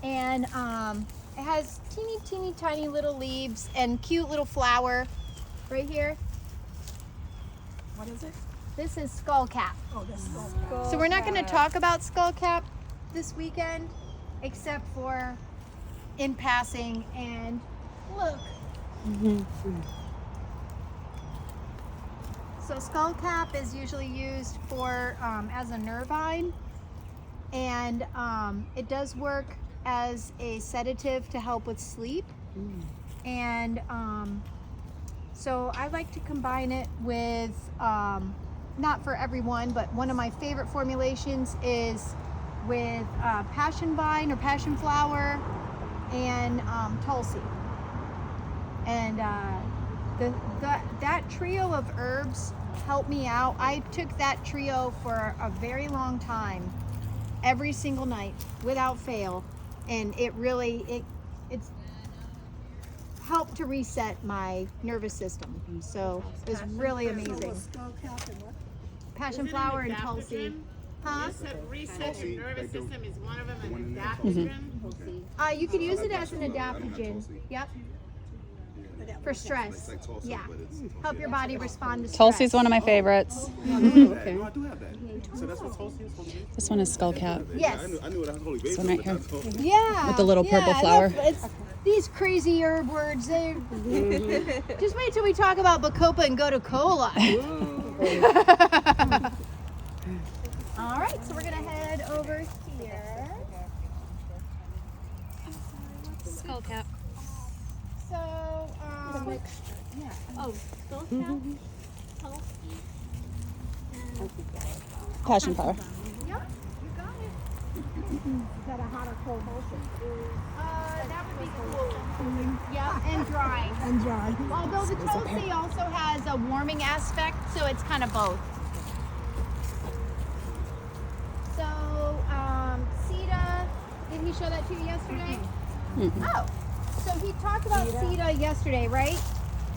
And it has teeny tiny little leaves and cute little flower right here. What is it? This is skullcap. Oh, that's skullcap. So we're not going to talk about skullcap this weekend, except for in passing. And look. So skullcap is usually used for as a nervine, and it does work as a sedative to help with sleep. And so I like to combine it with, not for everyone, but one of my favorite formulations is with passion vine or passion flower and tulsi. And that trio of herbs helped me out. I took that trio for a very long time, every single night without fail, and it really it's helped to reset my nervous system. So it was really amazing. Passion flower and tulsi. Huh? Reset your nervous system is one of them, an adaptogen. You could use it as an adaptogen. Yep. For stress. Yeah. Help your body respond to stress. Tulsi's one of my favorites. Okay. No, I do have that. So that's what Tulsi is. This one is skullcap. Yes. I knew that was holy basil. This one right here. Yeah. With the little purple flower. It's these crazy herb words. They just wait till we talk about Bacopa and go to cola. All right, so we're gonna head over here. Skullcap. So, skullcap, tulsi. Passion flower. Yep, you got it. Is that a hot or cold motion? That would be cool. Yeah, and dry. And dry. Although the tulsi also has a warming aspect, so it's kind of both. So, Sita, did he show that to you yesterday? Oh, so he talked about Sita yesterday, right?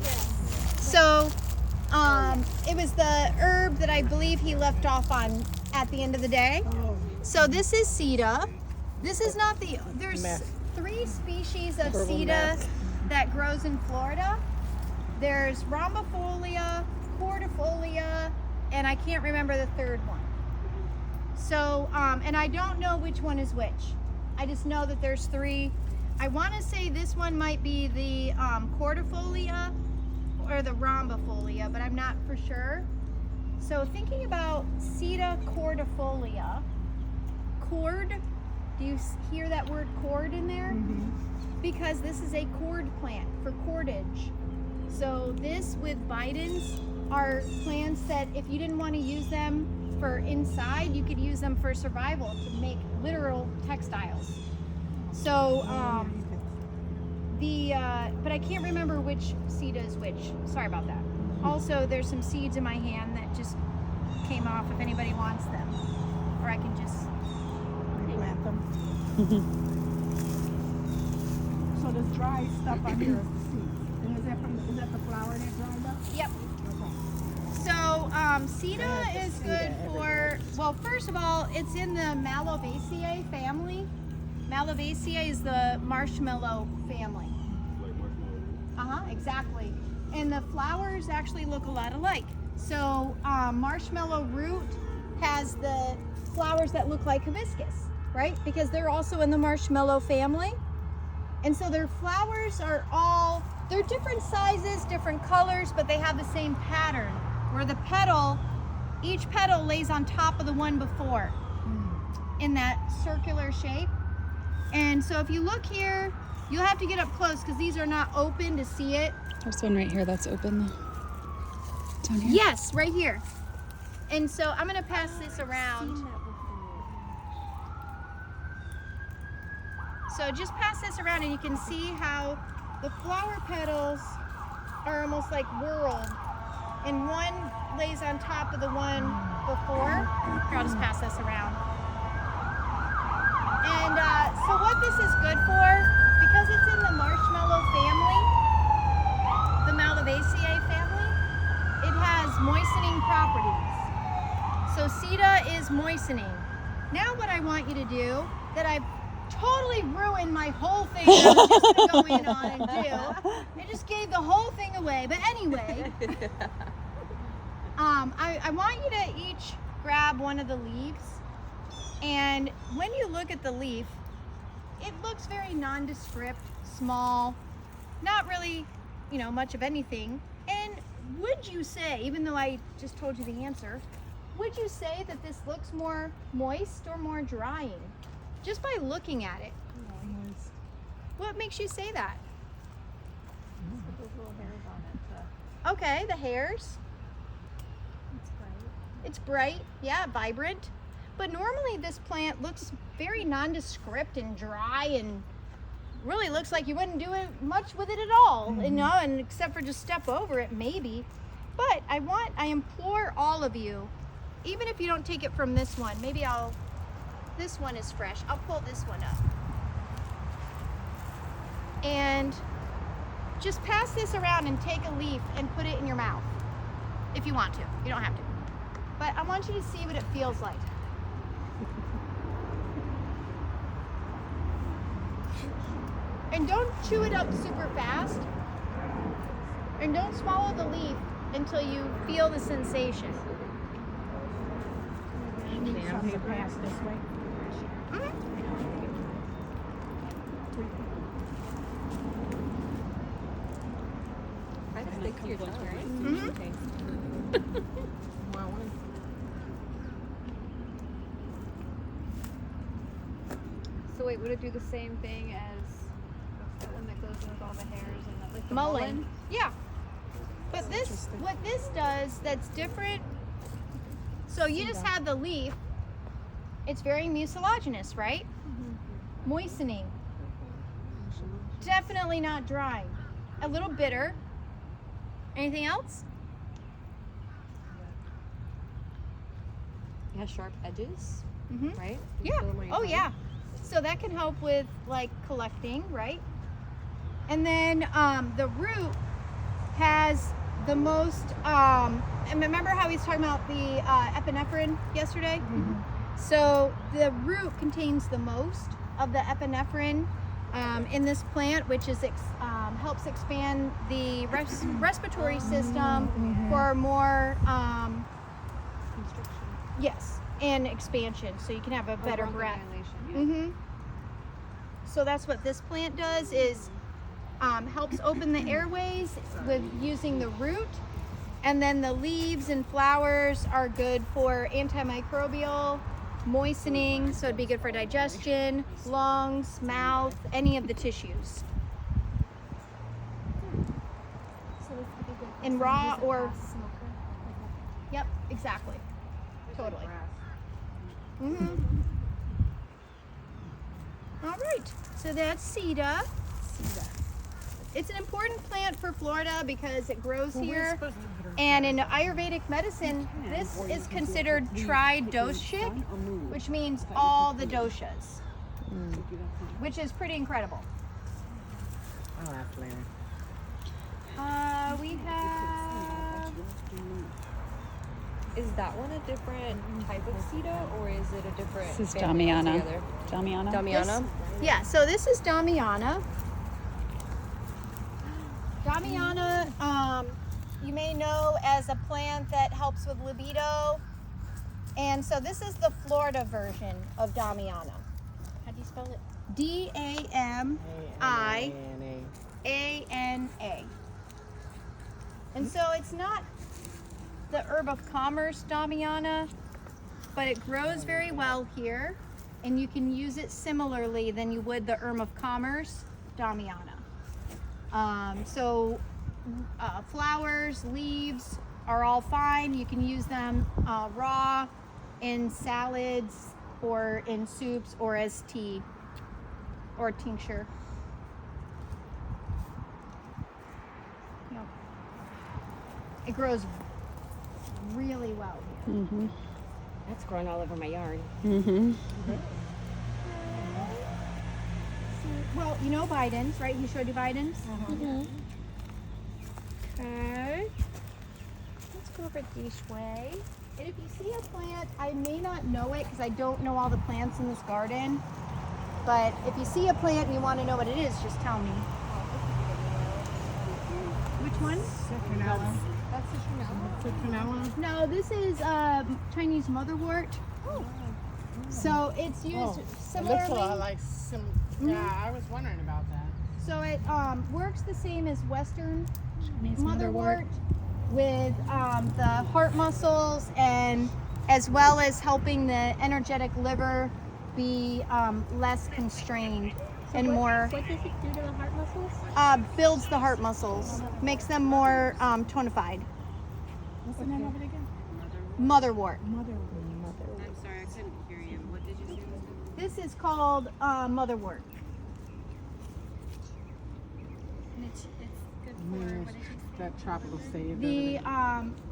Yes. So, it was the herb that I believe he left off on at the end of the day. Oh. So this is Sita. This is not there's 3 species of Sita that grows in Florida. There's rhombifolia, cordifolia, and I can't remember the third one. So, and I don't know which one is which. I just know that there's 3. I want to say this one might be the cordifolia or the rhombifolia, but I'm not for sure. So thinking about Sita cordifolia, cord, do you hear that word cord in there? Because this is a cord plant for cordage. So this with bidens are plants that if you didn't want to use them for inside, you could use them for survival to make literal textiles. So but I can't remember which seed is which. Sorry about that. Also, there's some seeds in my hand that just came off if anybody wants them. Or I can just Plant them. So this dry stuff on here is the seeds. And is that the flower that dried up? Yep. Okay. So, Sita is good for, well, first of all, it's in the Malvaceae family. Malvaceae is the marshmallow family. Exactly. And the flowers actually look a lot alike. So, marshmallow root has the flowers that look like hibiscus, right? Because they're also in the marshmallow family. And so their flowers are all, they're different sizes, different colors, but they have the same pattern. Where the petal, each petal lays on top of the one before in that circular shape. And so if you look here, you'll have to get up close because these are not open to see it. There's one right here that's open. Down here? Yes, right here. And so I'm going to pass this around. So just pass this around and you can see how the flower petals are almost like whorled. And one lays on top of the one before. Here, I'll just pass this around. And so what this is good for, because it's in the marshmallow family, the Malvaceae family, it has moistening properties. So Sita is moistening. Now what I want you to do, that I've totally ruined my whole thing that I was just going to go in on and do. It just gave the whole thing away. But anyway, I want you to each grab one of the leaves. And when you look at the leaf, it looks very nondescript, small, not really, you know, much of anything. And would you say, even though I just told you the answer, would you say that this looks more moist or more drying? Just by looking at it. What makes you say that? Those little hairs on it. Okay, the hairs. It's bright. It's bright, yeah, vibrant. But normally this plant looks very nondescript and dry and really looks like you wouldn't do it much with it at all, you know, and except for just step over it maybe. But I implore all of you, even if you don't take it from this one, maybe this one is fresh. I'll pull this one up. And just pass this around and take a leaf and put it in your mouth. If you want to. You don't have to. But I want you to see what it feels like. And don't chew it up super fast. And don't swallow the leaf until you feel the sensation. Something to pass this way. So wait, would it do the same thing as the one that goes in with all the hairs and like the Mullein. Yeah. But what this does that's different, so you just have the leaf, it's very mucilaginous, right? Moistening. Definitely not drying. A little bitter. Anything else? It has sharp edges, Mm-hmm. right? Yeah. Feel them when you're Oh, cutting. yeah. So that can help with like collecting, right? And then the root has the most. And remember how he was talking about the epinephrine yesterday? So the root contains the most of the epinephrine in this plant, which is helps expand the respiratory system for more. Yes, and expansion, so you can have a better breath. So that's what this plant does, is helps open the airways with using the root, and then the leaves and flowers are good for antimicrobial, moistening, so it'd be good for digestion, lungs, mouth, any of the tissues. In raw or yep, exactly. Totally. All right, so that's Cedar. It's an important plant for Florida because it grows here. And in Ayurvedic medicine, this is considered tri-doshik, which means all the doshas, which is pretty incredible. We have... Is that one a different type of cedar, or is it a different? This is family Damiana. altogether? Damiana? Damiana. Yeah, so this is Damiana. Damiana, you may know as a plant that helps with libido. And so this is the Florida version of Damiana. How do you spell it? Damiana. And so it's not the herb of commerce Damiana, but it grows very well here, and you can use it similarly than you would the herb of commerce Damiana. Flowers, leaves are all fine. You can use them raw in salads or in soups or as tea or tincture. It grows really well here. That's growing all over my yard. Well, you know Biden's, right? He showed you Biden's? Okay. Let's go over this way. And if you see a plant, I may not know it because I don't know all the plants in this garden. But if you see a plant and you want to know what it is, just tell me. Which one? Citronella. That's the Citronella. No, this is Chinese motherwort. So it's used It similarly. looks a lot like some. Yeah, I was wondering about that. So it works the same as Western motherwort with the heart muscles, and as well as helping the energetic liver be less constrained and more. What does it do to the heart muscles? Builds the heart muscles, makes them more tonified. What's the name of it again? Motherwort. I'm sorry, I couldn't hear you. What did you say? This is called motherwort. And it's good for, what did you say? That tropical save. The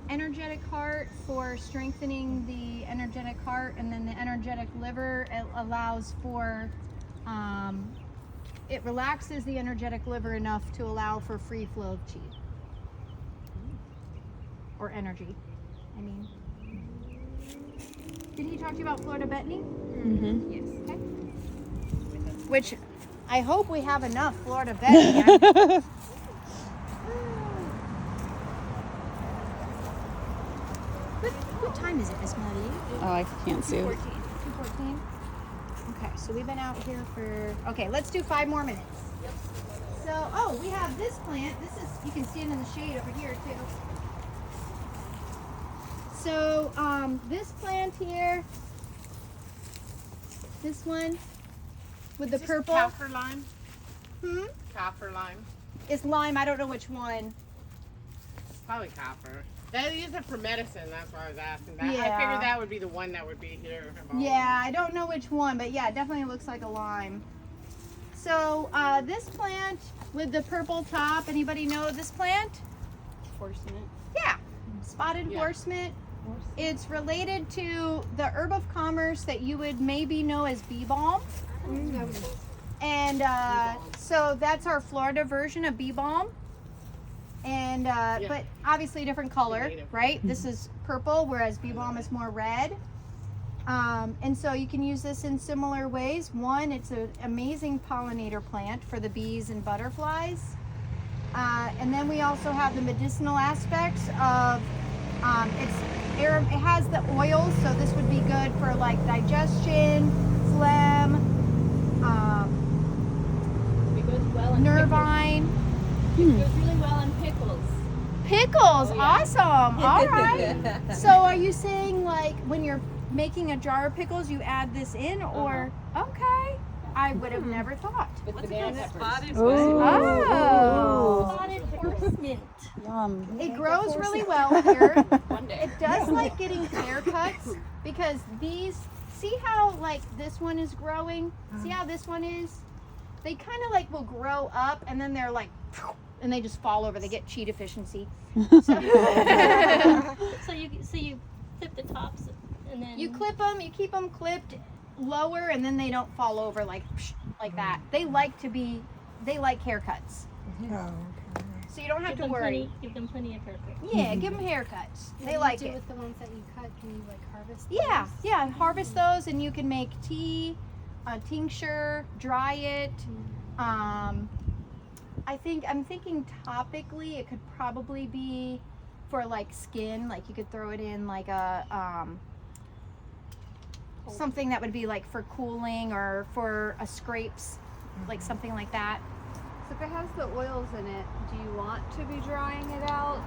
energetic heart for strengthening the energetic heart, and then the energetic liver, it allows for, it relaxes the energetic liver enough to allow for free flow of chi. Or energy, I mean. Didn't he talk to you about Florida Betony? Mm-hmm. Yes. Okay. Which I hope we have enough Florida Betony. What time is it, Miss Maddie? Oh, I can't see. 2:14. Okay, so we've been out here for. Okay, let's do 5 more minutes. So, oh, we have this plant. This is, you can stand in the shade over here too. So, this plant here, this one with the purple. Kaffir lime. Kaffir lime. It's lime. I don't know which one. Probably kaffir. They use it for medicine. That's why I was asking. That. I Yeah. figured that would be the one that would be here. Yeah, I don't know which one, but yeah, it definitely looks like a lime. So this plant with the purple top, anybody know this plant? Enforcement. Yeah, spotted Yeah. horsemint. It's related to the herb of commerce that you would maybe know as bee balm. And so that's our Florida version of bee balm. And but obviously different color, Native. right? This is purple, whereas bee balm is more red. And so you can use this in similar ways. One, it's an amazing pollinator plant for the bees and butterflies. And then we also have the medicinal aspects of it has the oils, so this would be good for like digestion, phlegm, It goes well in nervine. pickles. It goes really well in pickles. Pickles, awesome. All right. So are you saying like when you're making a jar of pickles, you add this in, or okay? I would have never thought. With banana peppers. Oh, Spotted horsemint. Yum. it grows really well here. One day. It does like getting haircuts because these. See how like this one is growing? See how this one is? They kind of like will grow up and then they're like, and they just fall over. They get chi deficiency. So So you clip the tops and then you clip them, you keep them clipped lower, and then they don't fall over like that. They like haircuts. So you don't have to worry. Give them plenty of haircuts. Yeah, give them haircuts. What They do like you do it. with the ones that you cut? Can you like harvest? Yeah, those? yeah. Harvest those, and you can make tea, a tincture, dry it. I'm thinking topically, it could probably be for like skin. Like you could throw it in like a something that would be like for cooling or for a scrapes, like something like that. So if it has the oils in it, do you want to be drying it out?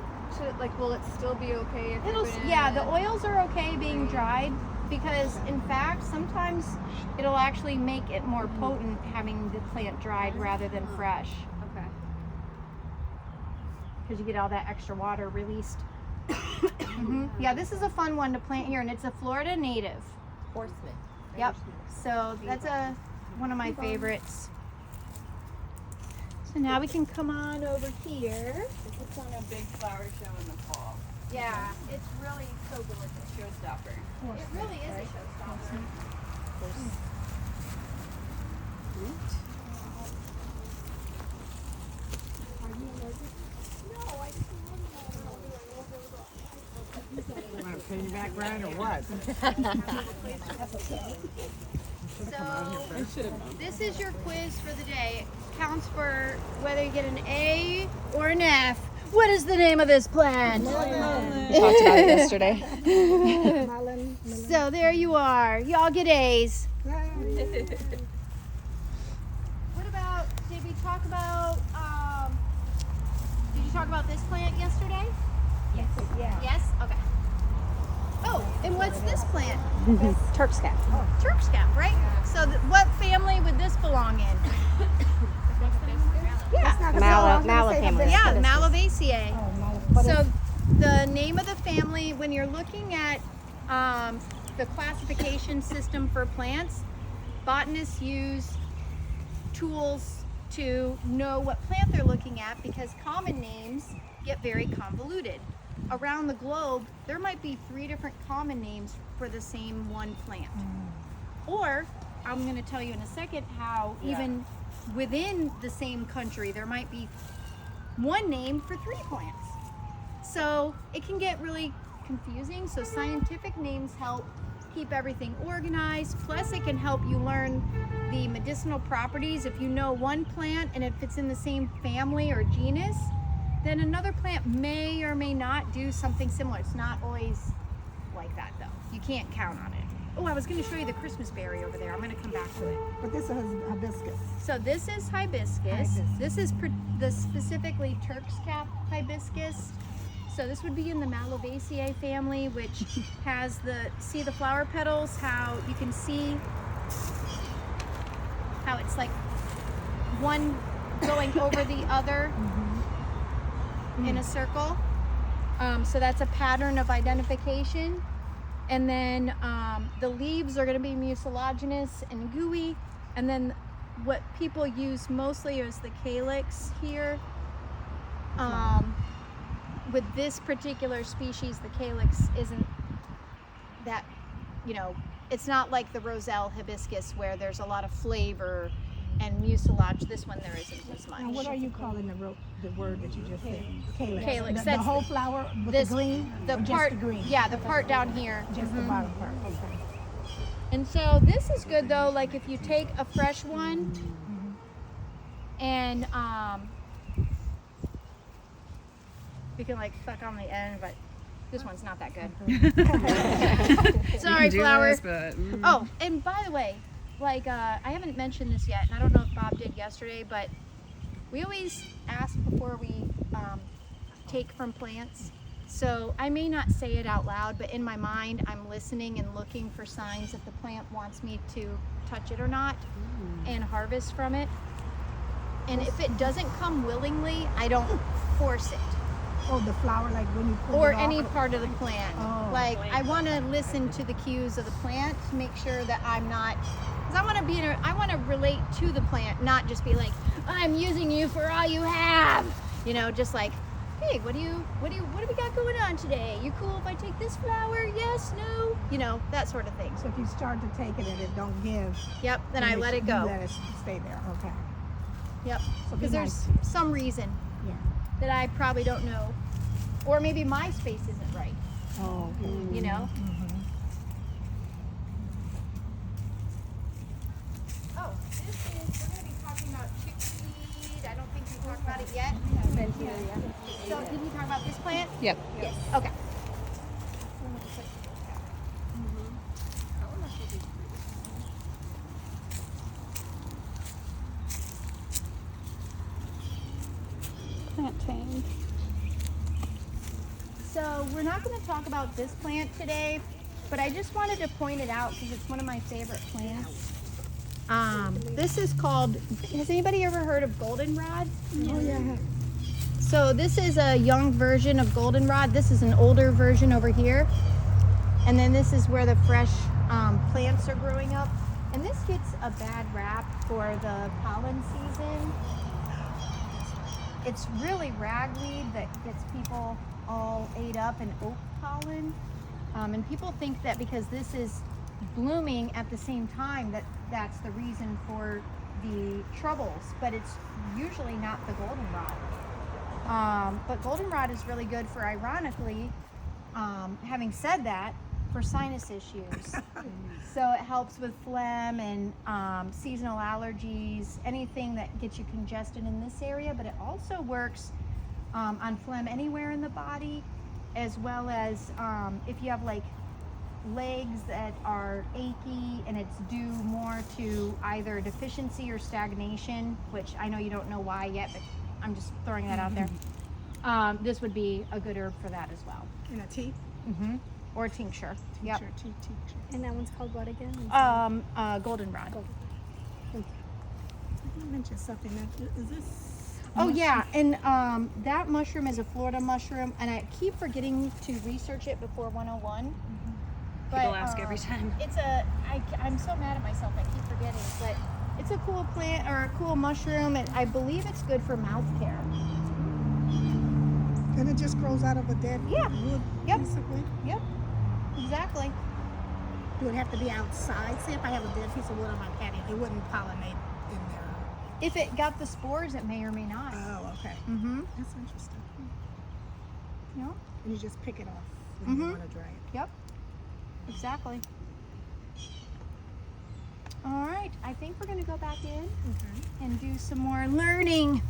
Like, will it still be okay if It'll, you put it yeah, in the oils are okay being dried because in fact sometimes it'll actually make it more potent having the plant dried rather than fresh, Okay. because you get all that extra water released. Yeah, this is a fun one to plant here, and it's a Florida native. Horsemint. Yep. So that's one of my favorites. So now we can come on over here. It's on a big flower show in the fall. Yeah, it's really so gorgeous. Showstopper. It really is a showstopper. Want to piggyback ride or what? So this is your quiz for the day. It counts for whether you get an A or an F. What is the name of this plant? We talked about it yesterday. So there you are. Y'all get A's. What about, did we talk about, did you talk about this plant yesterday? Yes. Yeah. Yes? Okay. Oh, and what's this plant? Turk's cap. Turk's cap, right? So what family would this belong in? Yeah. Mallow family. Yeah, Malvaceae. Oh, So the name of the family, when you're looking at the classification system for plants, botanists use tools to know what plant they're looking at because common names get very convoluted. Around the globe, there might be 3 different common names for the same one plant. Or, I'm going to tell you in a second how even within the same country, there might be one name for 3 plants. So it can get really confusing. So scientific names help keep everything organized. Plus it can help you learn the medicinal properties. If you know one plant and if it's in the same family or genus, then another plant may or may not do something similar. It's not always like that though. You can't count on it. Oh, I was going to show you the Christmas berry over there. I'm going to come back to it. But this is hibiscus. So this is hibiscus. This is the specifically Turk's cap hibiscus. So this would be in the Malvaceae family, which has see the flower petals, how you can see how it's like one going over the other in a circle. So that's a pattern of identification. And then the leaves are going to be mucilaginous and gooey. And then what people use mostly is the calyx here. With this particular species, the calyx isn't that, it's not like the Roselle hibiscus where there's a lot of flavor and mucilage. This one there isn't as much. Now, what are you calling the word that you just said? Calyx. Calyx. The That's whole flower with the green? The Or just part, the green? yeah, the part down here. Just the bottom part. Okay. And so this is good though, like if you take a fresh one and you can like suck on the end, but this one's not that good. Sorry, flower. Oh, and by the way, like I haven't mentioned this yet, and I don't know if Bob did yesterday, but we always ask before we take from plants. So I may not say it out loud, but in my mind, I'm listening and looking for signs if the plant wants me to touch it or not and harvest from it. And if it doesn't come willingly, I don't force it. Oh, the flower, like when you pull Or it off? any part of the plant. Oh. Like I want to listen to the cues of the plant to make sure that I'm not, because I want to relate to the plant, not just be like, I'm using you for all you have. Just like, hey, what do we got going on today? You cool if I take this flower? Yes, no, that sort of thing. So if you start to take it and it don't give, Yep, then I let it you go. let it stay there. Okay. Yep, So be because there's nice. some reason Yeah. that I probably don't know, or maybe my space isn't right. Oh. You know. Oh, this is, we're going to be talking about chickweed. I don't think we talked about it yet. So did we talk about this plant? Yep. Yes. Okay. Plantain. So we're not going to talk about this plant today, but I just wanted to point it out because it's one of my favorite plants. This is called, has anybody ever heard of goldenrod? Oh yeah. So this is a young version of goldenrod. This is an older version over here. And then this is where the fresh plants are growing up. And this gets a bad rap for the pollen season. It's really ragweed that gets people all ate up in oak pollen. And people think that because this is blooming at the same time that's the reason for the troubles, but it's usually not the goldenrod. But goldenrod is really good for, ironically, having said that, for sinus issues. So it helps with phlegm and seasonal allergies, anything that gets you congested in this area, but it also works on phlegm anywhere in the body, as well as if you have like legs that are achy and it's due more to either deficiency or stagnation, which I know you don't know why yet, but I'm just throwing that out there. This would be a good herb for that as well. In a tea? Mm-hmm. Or a tincture. Yep. Tincture. And that one's called what again? Goldenrod. You mentioned something. Is this? Oh yeah, and that mushroom is a Florida mushroom, and I keep forgetting to research it before 101. But, People ask every time. I'm so mad at myself. I keep forgetting, but it's a cool plant or a cool mushroom, and I believe it's good for mouth care. And it just grows out of a dead wood, Yep. basically. Yep. Exactly. Do it have to be outside? Say if I have a dead piece of wood on my patio, it wouldn't pollinate in there. If it got the spores, it may or may not. Oh, okay. Mm-hmm. That's interesting. Yep. And you just pick it off when you want to dry it. Yep. Exactly. All right. I think we're going to go back in and do some more learning.